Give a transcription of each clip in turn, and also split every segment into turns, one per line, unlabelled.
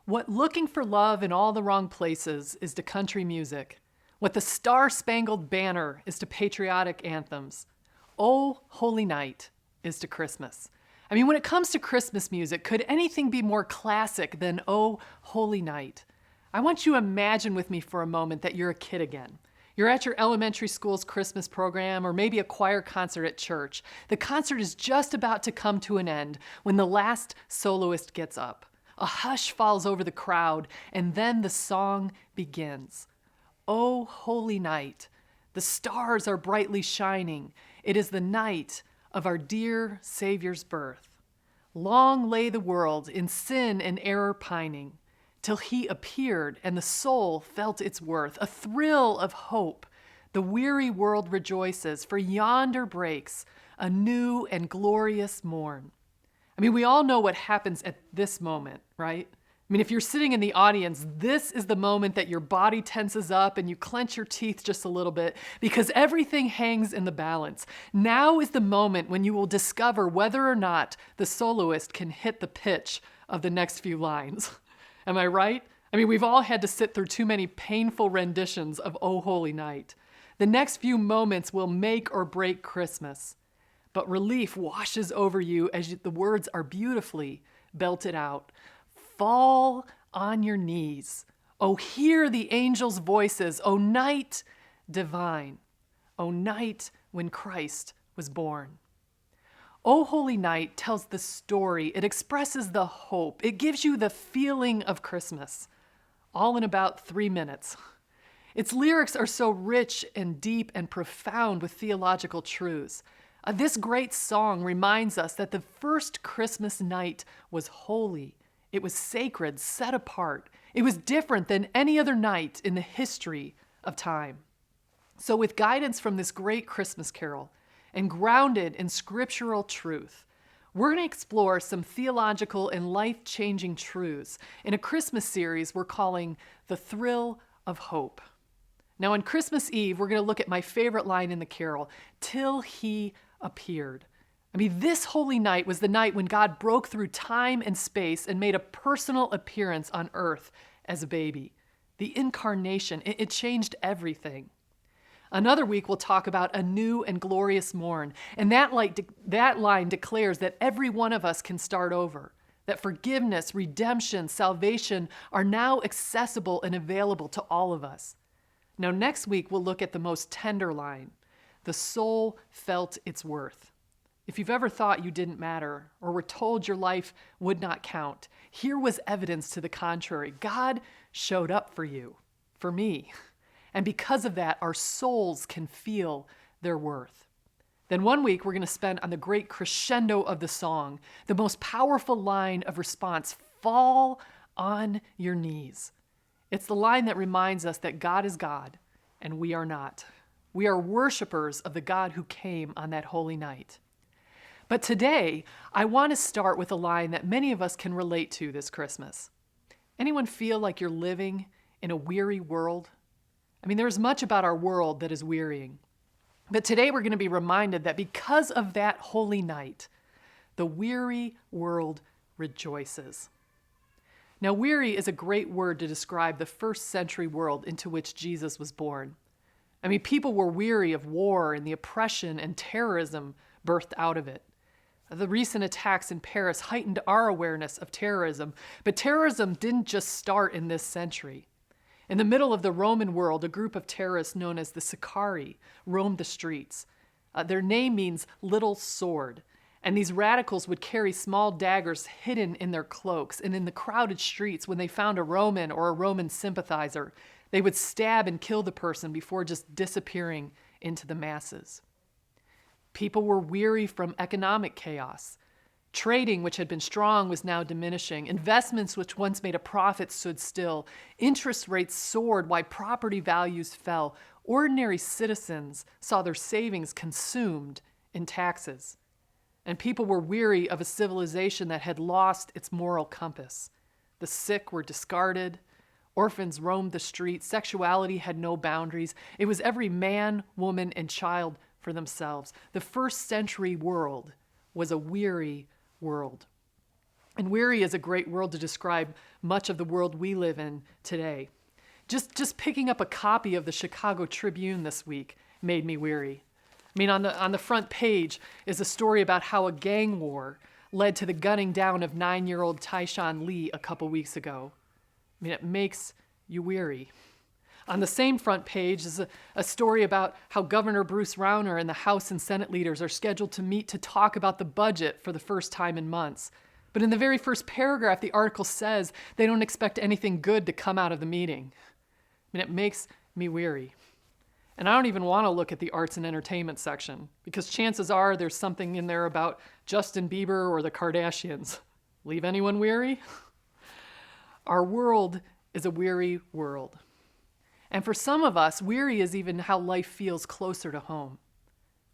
What looking for love in all the wrong places is to country music. What the Star-Spangled Banner is to patriotic anthems. Oh, Holy Night is to Christmas. I mean, when it comes to Christmas music, could anything be more classic than Oh, Holy Night? I want you to imagine with me for a moment that you're a kid again. You're at your elementary school's Christmas program or maybe a choir concert at church. The concert is just about to come to an end when the last soloist gets up. A hush falls over the crowd, and then the song begins. Oh, holy night, the stars are brightly shining. It is the night of our dear Savior's birth. Long lay the world in sin and error pining, till he appeared and the soul felt its worth. A thrill of hope, the weary world rejoices, for yonder breaks a new and glorious morn. I mean, we all know what happens at this moment, right? I mean, if you're sitting in the audience, this is the moment that your body tenses up and you clench your teeth just a little bit because everything hangs in the balance. Now is the moment when you will discover whether or not the soloist can hit the pitch of the next few lines. Am I right? I mean, we've all had to sit through too many painful renditions of Oh Holy Night. The next few moments will make or break Christmas. But relief washes over you as the words are beautifully belted out. Fall on your knees. Oh, hear the angels' voices. Oh, night divine. Oh, night when Christ was born. Oh, Holy Night tells the story. It expresses the hope. It gives you the feeling of Christmas, all in about 3 minutes. Its lyrics are so rich and deep and profound with theological truths. This great song reminds us that the first Christmas night was holy. It was sacred, set apart. It was different than any other night in the history of time. So with guidance from this great Christmas carol and grounded in scriptural truth, we're going to explore some theological and life-changing truths in a Christmas series we're calling The Thrill of Hope. Now on Christmas Eve, we're going to look at my favorite line in the carol, till he appeared. I mean, this holy night was the night when God broke through time and space and made a personal appearance on earth as a baby. The incarnation, it changed everything. Another week, we'll talk about a new and glorious morn. And that line declares that every one of us can start over, that forgiveness, redemption, salvation are now accessible and available to all of us. Now, next week, we'll look at the most tender line. The soul felt its worth. If you've ever thought you didn't matter or were told your life would not count, here was evidence to the contrary. God showed up for you, for me. And because of that, our souls can feel their worth. Then one week we're going to spend on the great crescendo of the song, the most powerful line of response, fall on your knees. It's the line that reminds us that God is God and we are not. We are worshipers of the God who came on that holy night. But today, I want to start with a line that many of us can relate to this Christmas. Anyone feel like you're living in a weary world? I mean, there's much about our world that is wearying. But today we're going to be reminded that because of that holy night, the weary world rejoices. Now, weary is a great word to describe the first century world into which Jesus was born. I mean, people were weary of war and the oppression and terrorism birthed out of it. The recent attacks in Paris heightened our awareness of terrorism, but terrorism didn't just start in this century. In the middle of the Roman world, a group of terrorists known as the Sicarii roamed the streets. Their name means little sword, and these radicals would carry small daggers hidden in their cloaks, and in the crowded streets, when they found a Roman or a Roman sympathizer, they would stab and kill the person before just disappearing into the masses. People were weary from economic chaos. Trading, which had been strong, was now diminishing. Investments, which once made a profit, stood still. Interest rates soared while property values fell. Ordinary citizens saw their savings consumed in taxes. And people were weary of a civilization that had lost its moral compass. The sick were discarded. Orphans roamed the streets. Sexuality had no boundaries. It was every man, woman, and child for themselves. The first century world was a weary world. And weary is a great word to describe much of the world we live in today. Just picking up a copy of the Chicago Tribune this week made me weary. I mean, on the front page is a story about how a gang war led to the gunning down of 9-year-old Tyshawn Lee a couple weeks ago. I mean, it makes you weary. On the same front page is a story about how Governor Bruce Rauner and the House and Senate leaders are scheduled to meet to talk about the budget for the first time in months. But in the very first paragraph, the article says they don't expect anything good to come out of the meeting. I mean, it makes me weary. And I don't even want to look at the arts and entertainment section, because chances are there's something in there about Justin Bieber or the Kardashians. Leave anyone weary? Our world is a weary world. And for some of us, weary is even how life feels closer to home.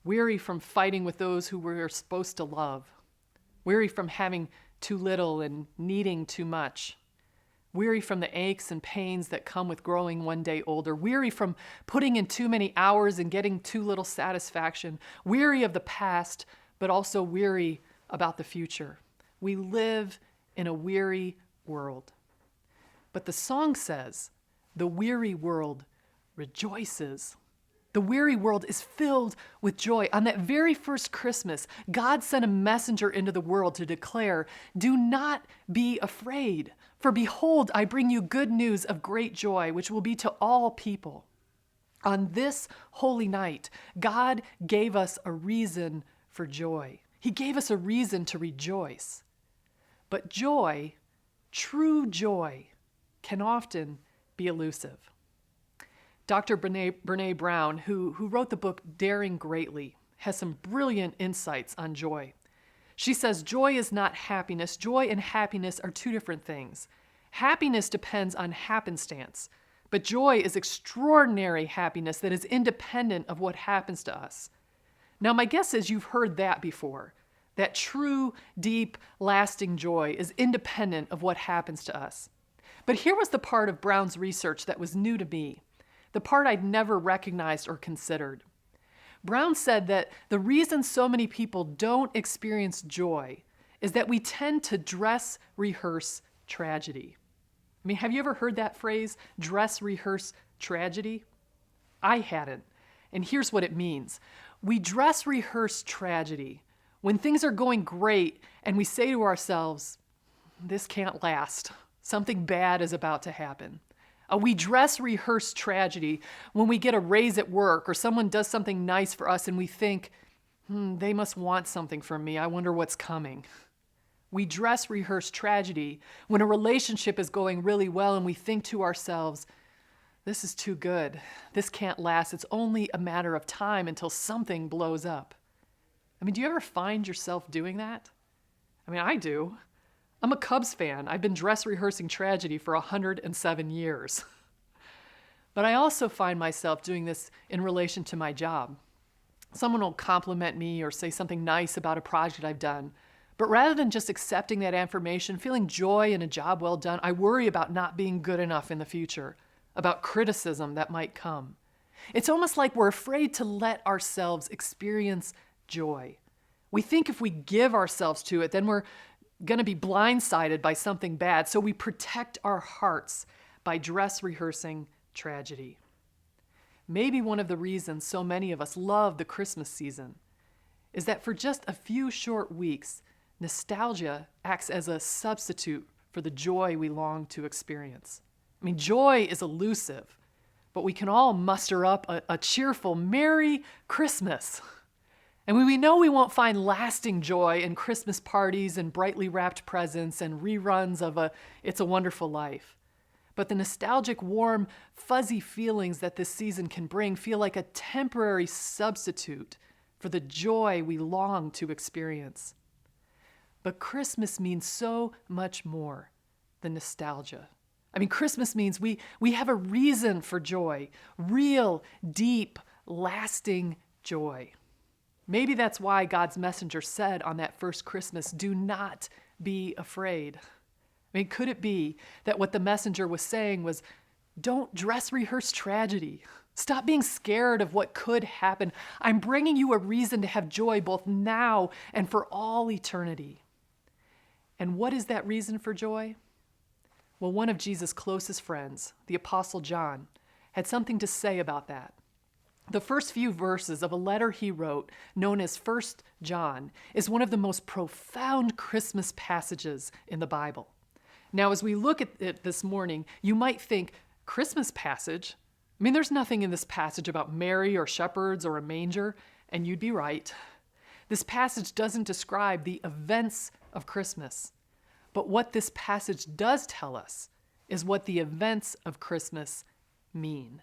Weary from fighting with those who we're supposed to love. Weary from having too little and needing too much. Weary from the aches and pains that come with growing one day older. Weary from putting in too many hours and getting too little satisfaction. Weary of the past, but also weary about the future. We live in a weary world. But the song says, the weary world rejoices. The weary world is filled with joy. On that very first Christmas, God sent a messenger into the world to declare, do not be afraid, for behold, I bring you good news of great joy, which will be to all people. On this holy night, God gave us a reason for joy. He gave us a reason to rejoice. But joy, true joy, can often be elusive. Dr. Brene Brown, who wrote the book Daring Greatly, has some brilliant insights on joy. She says joy is not happiness. Joy and happiness are two different things. Happiness depends on happenstance, but joy is extraordinary happiness that is independent of what happens to us. Now, my guess is you've heard that before, that true, deep, lasting joy is independent of what happens to us. But here was the part of Brown's research that was new to me, the part I'd never recognized or considered. Brown said that the reason so many people don't experience joy is that we tend to dress rehearse tragedy. I mean, have you ever heard that phrase, dress rehearse tragedy? I hadn't. And here's what it means. We dress rehearse tragedy when things are going great and we say to ourselves, this can't last. Something bad is about to happen. We dress rehearse tragedy when we get a raise at work or someone does something nice for us and we think, they must want something from me. I wonder what's coming. We dress rehearse tragedy when a relationship is going really well and we think to ourselves, this is too good. This can't last. It's only a matter of time until something blows up. I mean, do you ever find yourself doing that? I mean, I do. I'm a Cubs fan. I've been dress rehearsing tragedy for 107 years. But I also find myself doing this in relation to my job. Someone will compliment me or say something nice about a project I've done. But rather than just accepting that affirmation, feeling joy in a job well done, I worry about not being good enough in the future, about criticism that might come. It's almost like we're afraid to let ourselves experience joy. We think if we give ourselves to it, then we're going to be blindsided by something bad, so we protect our hearts by dress rehearsing tragedy. Maybe one of the reasons so many of us love the Christmas season is that for just a few short weeks, nostalgia acts as a substitute for the joy we long to experience. I mean, joy is elusive, but we can all muster up a cheerful, Merry Christmas. And we know we won't find lasting joy in Christmas parties and brightly wrapped presents and reruns of It's a Wonderful Life. But the nostalgic, warm, fuzzy feelings that this season can bring feel like a temporary substitute for the joy we long to experience. But Christmas means so much more than nostalgia. I mean, Christmas means we have a reason for joy, real, deep, lasting joy. Maybe that's why God's messenger said on that first Christmas, do not be afraid. I mean, could it be that what the messenger was saying was, don't dress rehearse tragedy. Stop being scared of what could happen. I'm bringing you a reason to have joy both now and for all eternity. And what is that reason for joy? Well, one of Jesus' closest friends, the Apostle John, had something to say about that. The first few verses of a letter he wrote, known as 1 John, is one of the most profound Christmas passages in the Bible. Now, as we look at it this morning, you might think, Christmas passage? I mean, there's nothing in this passage about Mary or shepherds or a manger, and you'd be right. This passage doesn't describe the events of Christmas. But what this passage does tell us is what the events of Christmas mean.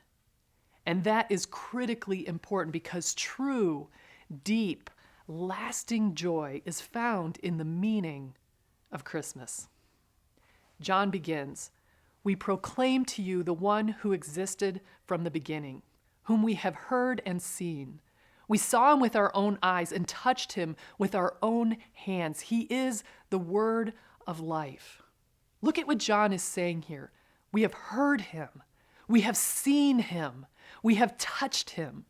And that is critically important because true, deep, lasting joy is found in the meaning of Christmas. John begins, "We proclaim to you the one who existed from the beginning, whom we have heard and seen. We saw him with our own eyes and touched him with our own hands. He is the word of life." Look at what John is saying here. We have heard him. We have seen him. We have touched him.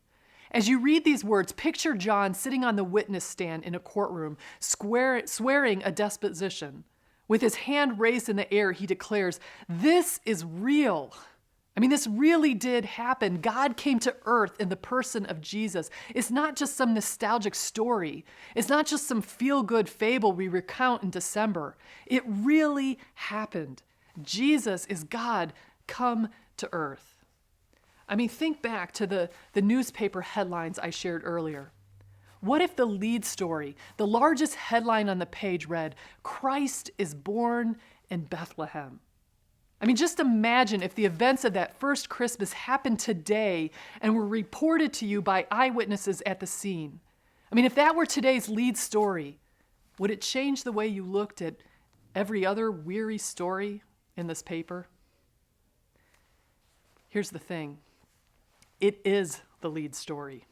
As you read these words, picture John sitting on the witness stand in a courtroom, swearing a deposition. With his hand raised in the air, he declares, "This is real. I mean, this really did happen. God came to earth in the person of Jesus. It's not just some nostalgic story. It's not just some feel-good fable we recount in December. It really happened. Jesus is God come to earth." I mean, think back to the newspaper headlines I shared earlier. What if the lead story, the largest headline on the page read, "Christ is born in Bethlehem"? I mean, just imagine if the events of that first Christmas happened today and were reported to you by eyewitnesses at the scene. I mean, if that were today's lead story, would it change the way you looked at every other weary story in this paper? Here's the thing. It is the lead story.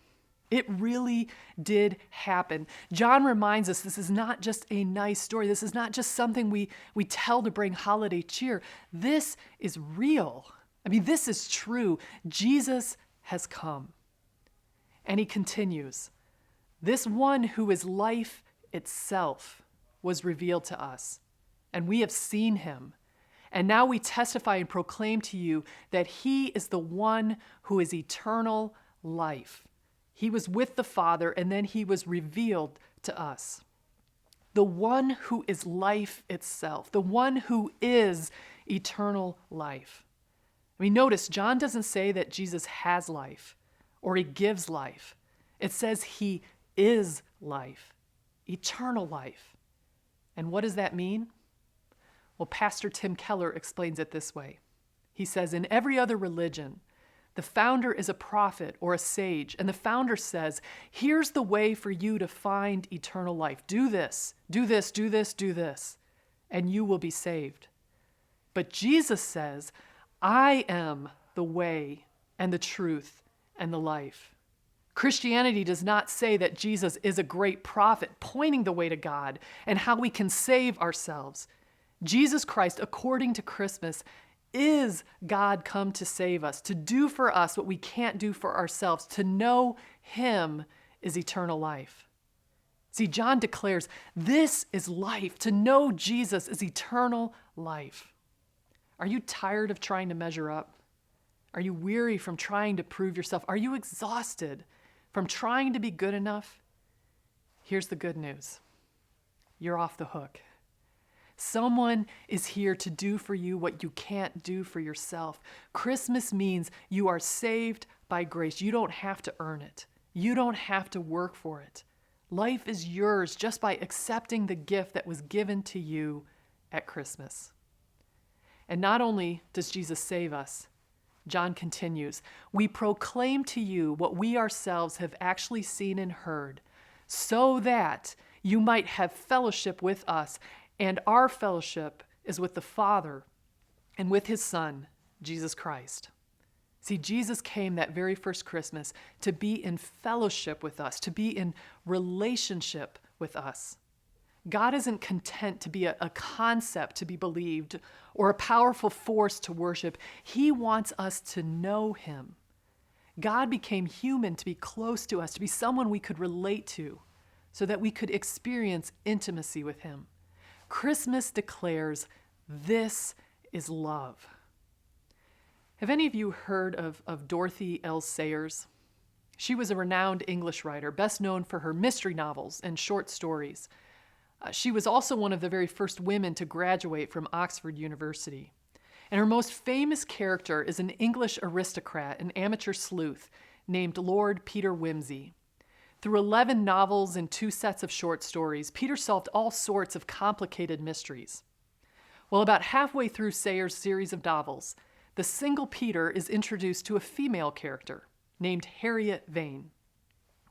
It really did happen. John reminds us this is not just a nice story. This is not just something we tell to bring holiday cheer. This is real. I mean, this is true. Jesus has come. And he continues, "This one who is life itself was revealed to us, and we have seen him. And now we testify and proclaim to you that he is the one who is eternal life. He was with the Father, and then he was revealed to us." The one who is life itself, the one who is eternal life. I mean, notice, John doesn't say that Jesus has life or he gives life. It says he is life, eternal life. And what does that mean? Well, Pastor Tim Keller explains it this way. He says, in every other religion, the founder is a prophet or a sage, and the founder says, here's the way for you to find eternal life. Do this, do this, do this, do this, and you will be saved. But Jesus says, I am the way and the truth and the life. Christianity does not say that Jesus is a great prophet pointing the way to God and how we can save ourselves. Jesus Christ, according to Christmas, is God come to save us, to do for us what we can't do for ourselves. To know him is eternal life. See, John declares, this is life. To know Jesus is eternal life. Are you tired of trying to measure up? Are you weary from trying to prove yourself? Are you exhausted from trying to be good enough? Here's the good news. You're off the hook. Someone is here to do for you what you can't do for yourself. Christmas means you are saved by grace. You don't have to earn it. You don't have to work for it. Life is yours just by accepting the gift that was given to you at Christmas. And not only does Jesus save us, John continues, we proclaim to you what we ourselves have actually seen and heard, so that you might have fellowship with us. And our fellowship is with the Father and with his Son, Jesus Christ. See, Jesus came that very first Christmas to be in fellowship with us, to be in relationship with us. God isn't content to be a concept to be believed or a powerful force to worship. He wants us to know him. God became human to be close to us, to be someone we could relate to, so that we could experience intimacy with him. Christmas declares this is love. Have any of you heard of Dorothy L. Sayers? She was a renowned English writer, best known for her mystery novels and short stories. She was also one of the very first women to graduate from Oxford University. And her most famous character is an English aristocrat, an amateur sleuth, named Lord Peter Wimsey. Through 11 novels and 2 sets of short stories, Peter solved all sorts of complicated mysteries. Well, about halfway through Sayers' series of novels, the single Peter is introduced to a female character named Harriet Vane.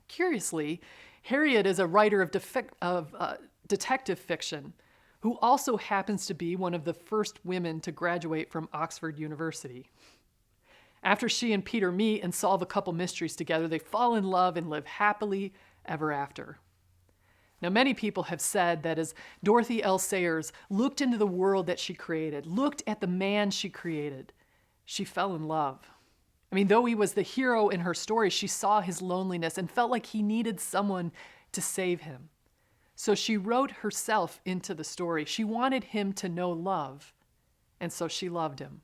Curiously, Harriet is a writer of detective fiction who also happens to be one of the first women to graduate from Oxford University. After she and Peter meet and solve a couple mysteries together, they fall in love and live happily ever after. Now, many people have said that as Dorothy L. Sayers looked into the world that she created, looked at the man she created, she fell in love. I mean, though he was the hero in her story, she saw his loneliness and felt like he needed someone to save him. So she wrote herself into the story. She wanted him to know love, and so she loved him.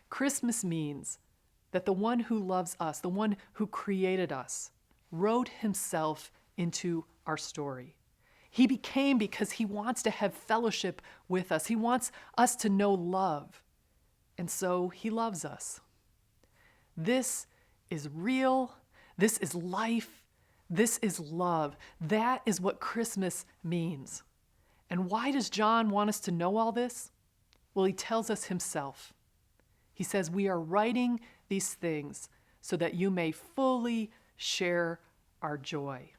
Christmas means that the one who loves us, the one who created us, wrote himself into our story. He became because he wants to have fellowship with us. He wants us to know love, and so he loves us. This is real. This is life. This is love. That is what Christmas means. And why does John want us to know all this? Well, he tells us himself. He says, we are writing these things so that you may fully share our joy.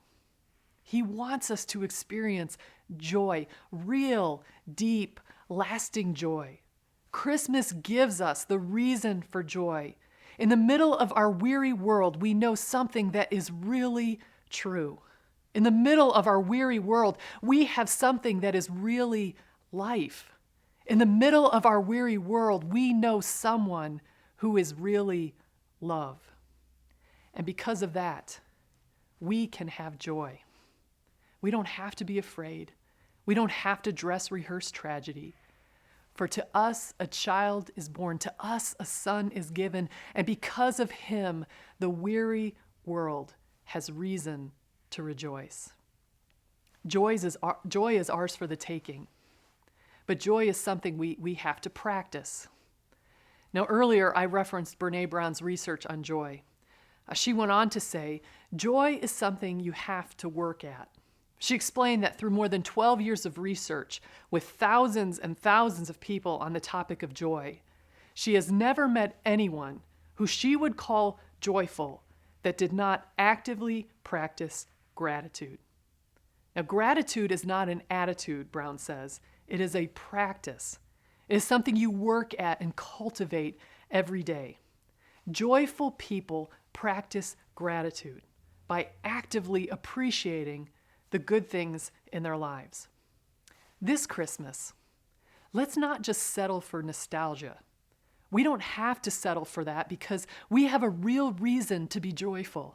He wants us to experience joy, real, deep, lasting joy. Christmas gives us the reason for joy. In the middle of our weary world, we know something that is really true. In the middle of our weary world, we have something that is really life. In the middle of our weary world, we know someone who is really love. And because of that, we can have joy. We don't have to be afraid. We don't have to dress rehearse tragedy. For to us a child is born, to us a son is given, and because of him, the weary world has reason to rejoice. Joy is ours for the taking, but joy is something we have to practice. Now, earlier I referenced Brene Brown's research on joy. She went on to say, joy is something you have to work at. She explained that through more than 12 years of research with thousands and thousands of people on the topic of joy, she has never met anyone who she would call joyful that did not actively practice gratitude. Now, gratitude is not an attitude, Brown says. It is a practice. It is something you work at and cultivate every day. Joyful people practice gratitude by actively appreciating the good things in their lives. This Christmas, let's not just settle for nostalgia. We don't have to settle for that because we have a real reason to be joyful.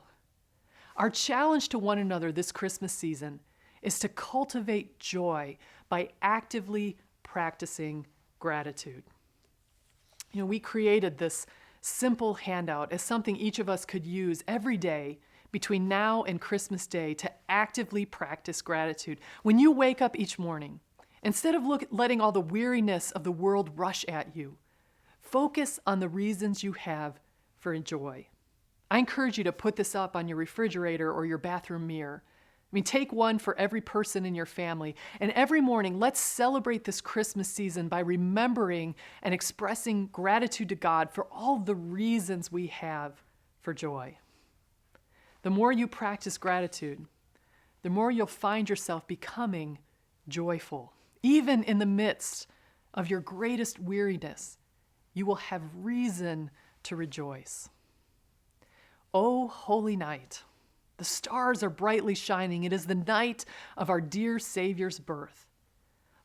Our challenge to one another this Christmas season is to cultivate joy by actively practicing gratitude. You know, we created this simple handout as something each of us could use every day between now and Christmas Day to actively practice gratitude. When you wake up each morning, instead of letting all the weariness of the world rush at you, focus on the reasons you have for joy. I encourage you to put this up on your refrigerator or your bathroom mirror. I mean, take one for every person in your family. And every morning, let's celebrate this Christmas season by remembering and expressing gratitude to God for all the reasons we have for joy. The more you practice gratitude, the more you'll find yourself becoming joyful. Even in the midst of your greatest weariness, you will have reason to rejoice. O holy night, the stars are brightly shining. It is the night of our dear Savior's birth.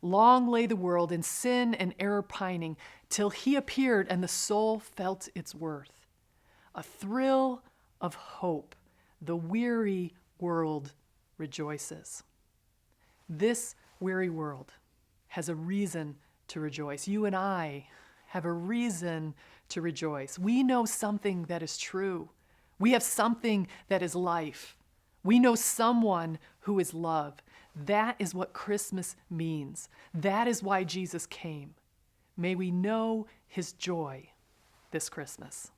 Long lay the world in sin and error pining, till he appeared and the soul felt its worth. A thrill of hope, the weary world rejoices. This weary world, has a reason to rejoice. You and I have a reason to rejoice. We know something that is true. We have something that is life. We know someone who is love. That is what Christmas means. That is why Jesus came. May we know his joy this Christmas.